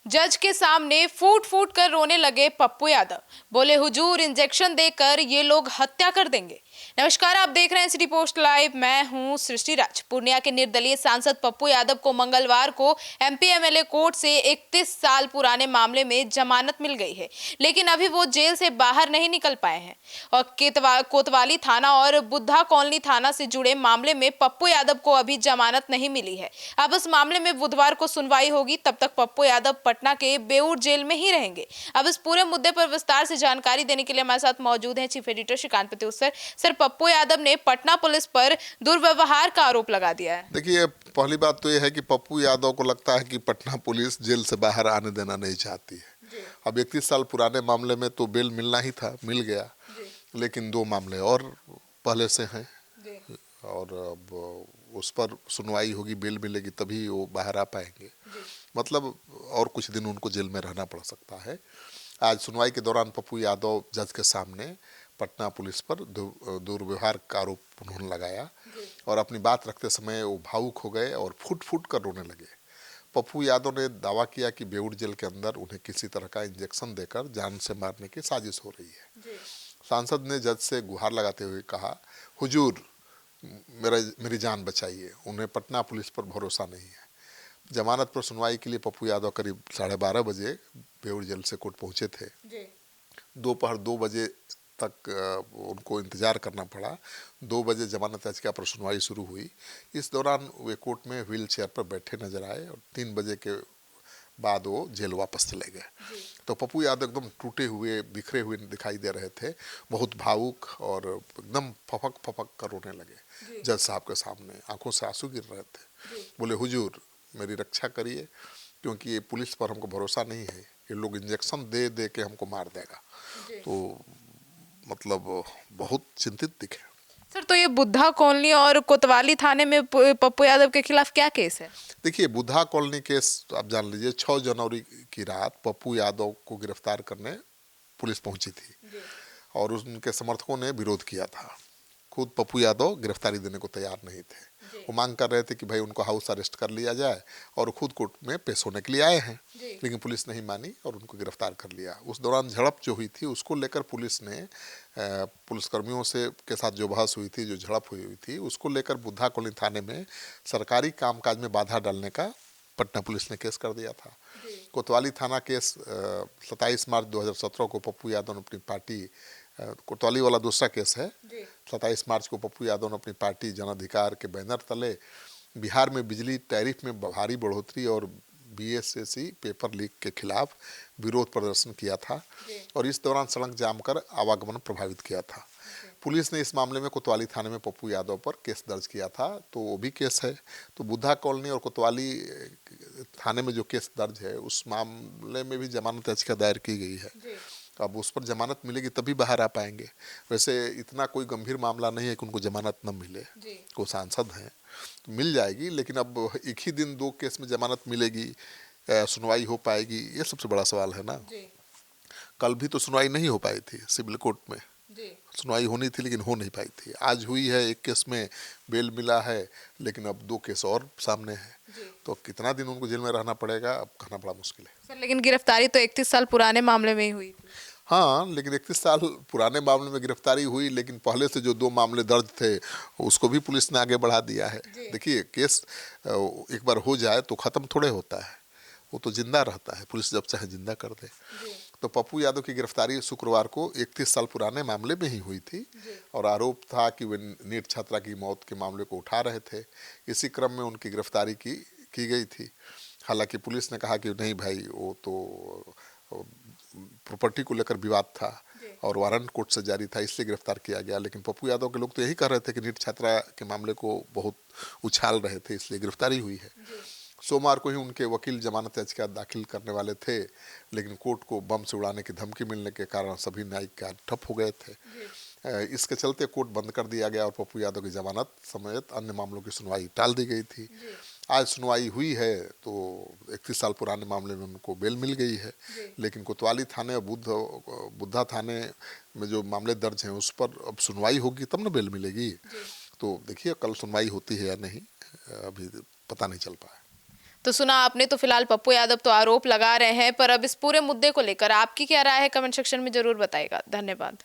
जज के सामने फूट फूट कर रोने लगे पप्पू यादव। बोले हुजूर इंजेक्शन देकर ये लोग हत्या कर देंगे। नमस्कार, आप देख रहे हैं सिटी पोस्ट लाइव। मैं हूं सृष्टि राज। पूर्णिया के निर्दलीय सांसद पप्पू यादव को मंगलवार को एमपी एमएलए कोर्ट से 31 साल पुराने मामले में जमानत मिल गई है, लेकिन अभी वो जेल से बाहर नहीं निकल पाए हैं। और कोतवाली थाना और बुद्धा कॉलोनी थाना से जुड़े मामले में पप्पू यादव को अभी जमानत नहीं मिली है। अब इस मामले में बुधवार को सुनवाई होगी। तब तक पप्पू यादव पटना के बेऊर जेल में ही रहेंगे। अब इस पूरे मुद्दे पर विस्तार से जानकारी देने के लिए हमारे साथ मौजूद हैं chief editor Shrikant Pratyush sir. Pappu Yadav ने पटना पुलिस पर दुर्व्यवहार का आरोप लगा दिया है। देखिए, पहली बात तो यह है कि पप्पू यादव को लगता है कि पटना पुलिस जेल से बाहर आने देना नहीं चाहती है। अब 31 साल पुराने मामले में तो बेल मिलना ही था, मिल गया, लेकिन 2 मामले और पहले से हैं और अब उस पर सुनवाई होगी, बेल मिलेगी तभी वो बाहर आ पाएंगे। मतलब और कुछ दिन उनको जेल में रहना पड़ सकता है। आज सुनवाई के दौरान पप्पू यादव जज के सामने पटना पुलिस पर दुर्व्यवहार का आरोप उन्होंने लगाया और अपनी बात रखते समय वो भावुक हो गए और फुट फुट कर रोने लगे। पप्पू यादव ने दावा किया कि बेऊर जेल के अंदर उन्हें किसी तरह का इंजेक्शन देकर जान से मारने की साजिश हो रही है। सांसद ने जज से गुहार लगाते हुए कहा, हुजूर मेरी जान बचाइए, उन्हें पटना पुलिस पर भरोसा नहीं है। जमानत पर सुनवाई के लिए पप्पू यादव करीब 12:30 बजे बेऊर जेल से कोर्ट पहुंचे थे। दोपहर 2 बजे तक उनको इंतजार करना पड़ा। 2 बजे जमानत याचिका पर सुनवाई शुरू हुई। इस दौरान वे कोर्ट में व्हील चेयर पर बैठे नजर आए और 3 बजे के बाद वो जेल वापस चले गए। तो पप्पू यादव एकदम टूटे हुए, बिखरे हुए दिखाई दे रहे थे, बहुत भावुक और एकदम फपक फपक कर रोने लगे जज साहब के सामने। आंखों से आंसू गिर रहे थे। बोले, हुजूर मेरी रक्षा करिए, क्योंकि ये पुलिस पर हमको भरोसा नहीं है, ये लोग इंजेक्शन दे दे के हमको मार देगा। तो मतलब बहुत चिंतित दिखे। सर, तो ये बुद्धा कॉलोनी और कोतवाली थाने में पप्पू यादव के खिलाफ क्या केस है? देखिए, बुद्धा कॉलोनी केस आप जान लीजिए, 6 जनवरी की रात पप्पू यादव को गिरफ्तार करने पुलिस पहुंची थी और उनके समर्थकों ने विरोध किया था। खुद पप्पू यादव गिरफ्तारी देने को तैयार नहीं थे। वो मांग कर रहे थे कि भाई उनको हाउस अरेस्ट कर लिया जाए और खुद कोर्ट में पेश होने के लिए आए हैं, लेकिन पुलिस नहीं मानी और उनको गिरफ्तार कर लिया। उस दौरान झड़प जो हुई थी उसको लेकर पुलिस ने पुलिसकर्मियों से के साथ जो बहस हुई थी, जो झड़प हुई थी, उसको लेकर बुद्धा कॉलोनी थाने में सरकारी कामकाज में बाधा डालने का पटना पुलिस ने केस कर दिया था। कोतवाली थाना केस 27 मार्च 2017 को पप्पू यादव ने अपनी पार्टी, कोतवाली वाला दूसरा केस है। 27 मार्च को पप्पू यादव ने अपनी पार्टी जन अधिकार के बैनर तले बिहार में बिजली टैरिफ में भारी बढ़ोतरी और बीएसएससी पेपर लीक के खिलाफ विरोध प्रदर्शन किया था और इस दौरान सड़क जाम कर आवागमन प्रभावित किया था। पुलिस ने इस मामले में कोतवाली थाने में पप्पू यादव पर केस दर्ज किया था, तो वो भी केस है। तो बुद्धा कॉलोनी और कोतवाली थाने में जो केस दर्ज है उस मामले में भी जमानत याचिका दायर की गई है। अब उस पर जमानत मिलेगी तभी बाहर आ पाएंगे। वैसे इतना कोई गंभीर मामला नहीं है कि उनको जमानत न मिले, वो सांसद हैं तो मिल जाएगी, लेकिन अब एक ही दिन 2 केस में जमानत मिलेगी, सुनवाई हो पाएगी, ये सबसे बड़ा सवाल है ना। कल भी तो सुनवाई नहीं हो पाई थी, सिविल कोर्ट में सुनवाई होनी थी लेकिन हो नहीं पाई थी। आज हुई है, एक केस में बेल मिला है, लेकिन अब 2 केस और सामने है, तो कितना दिन उनको जेल में रहना पड़ेगा अब कहना बड़ा मुश्किल है। सर, लेकिन गिरफ्तारी तो 31 साल पुराने मामले में ही हुई थी। हाँ, लेकिन 31 साल पुराने मामले में गिरफ्तारी हुई, लेकिन पहले से जो 2 मामले दर्ज थे उसको भी पुलिस ने आगे बढ़ा दिया है। देखिए, केस एक बार हो जाए तो ख़त्म थोड़े होता है, वो तो जिंदा रहता है, पुलिस जब चाहे जिंदा कर दे। तो पप्पू यादव की गिरफ्तारी शुक्रवार को 31 साल पुराने मामले में ही हुई थी और आरोप था कि वे नीट छात्रा की मौत के मामले को उठा रहे थे। इसी क्रम में उनकी गिरफ्तारी की गई थी। हालांकि पुलिस ने कहा कि नहीं भाई, वो तो प्रॉपर्टी को लेकर विवाद था और वारंट कोर्ट से जारी था, इसलिए गिरफ्तार किया गया। लेकिन पप्पू यादव के लोग तो यही कह रहे थे कि नीट छात्रा के मामले को बहुत उछाल रहे थे, इसलिए गिरफ्तारी हुई है। सोमवार को ही उनके वकील जमानत याचिका दाखिल करने वाले थे, लेकिन कोर्ट को बम से उड़ाने की धमकी मिलने के कारण सभी न्यायिक कार्य ठप हो गए थे। इसके चलते कोर्ट बंद कर दिया गया और पप्पू यादव की जमानत समेत अन्य मामलों की सुनवाई टाल दी गई थी। आज सुनवाई हुई है तो 31 साल पुराने मामले में उनको बेल मिल गई है, लेकिन कोतवाली थाने और बुद्धा थाने में जो मामले दर्ज हैं उस पर अब सुनवाई होगी तब ना बेल मिलेगी। तो देखिए, कल सुनवाई होती है या नहीं, अभी पता नहीं चल पाया। तो तो सुना आपने, तो फिलहाल पप्पू यादव तो आरोप लगा रहे हैं, पर अब इस पूरे मुद्दे को लेकर आपकी क्या राय है, कमेंट सेक्शन में जरूर बताइएगा। धन्यवाद।